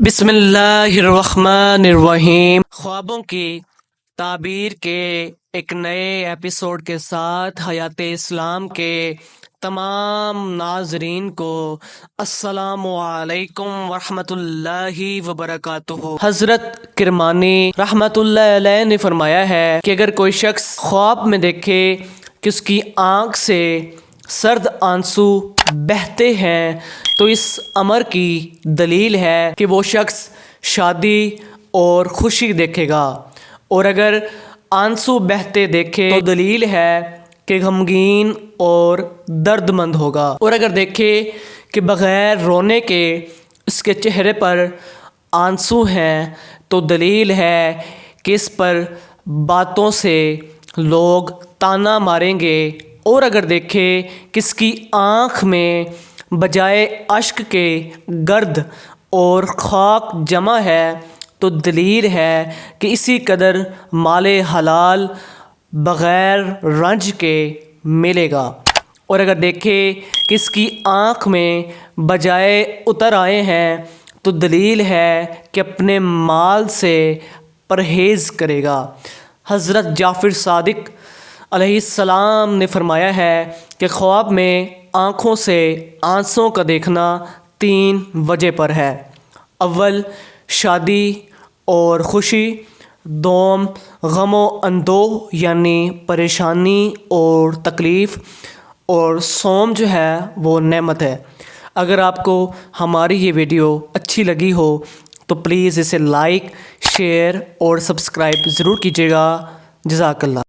بسم اللہ الرحمن الرحیم۔ خوابوں کی تعبیر کے ایک نئے ایپیسوڈ کے ساتھ حیات اسلام کے تمام ناظرین کو السلام علیکم ورحمۃ اللہ وبرکاتہ۔ حضرت کرمانی رحمۃ اللہ علیہ نے فرمایا ہے کہ اگر کوئی شخص خواب میں دیکھے کہ اس کی آنکھ سے سرد آنسو بہتے ہیں تو اس امر کی دلیل ہے کہ وہ شخص شادی اور خوشی دیکھے گا، اور اگر آنسو بہتے دیکھے تو دلیل ہے کہ غمگین اور درد مند ہوگا، اور اگر دیکھے کہ بغیر رونے کے اس کے چہرے پر آنسو ہیں تو دلیل ہے کہ اس پر باتوں سے لوگ طعنہ ماریں گے، اور اگر دیکھے کہ اس کی آنکھ میں بجائے اشک کے گرد اور خاک جمع ہے تو دلیل ہے کہ اسی قدر مال حلال بغیر رنج کے ملے گا، اور اگر دیکھے کہ اس کی آنکھ میں بجائے اتر آئے ہیں تو دلیل ہے کہ اپنے مال سے پرہیز کرے گا۔ حضرت جعفر صادق علیہ السلام نے فرمایا ہے کہ خواب میں آنکھوں سے آنسوں کا دیکھنا 3 وجہ پر ہے۔ اول شادی اور خوشی، دوم غم و اندوہ یعنی پریشانی اور تکلیف، اور سوم جو ہے وہ نعمت ہے۔ اگر آپ کو ہماری یہ ویڈیو اچھی لگی ہو تو پلیز اسے لائک، شیئر اور سبسکرائب ضرور کیجیے گا۔ جزاک اللہ۔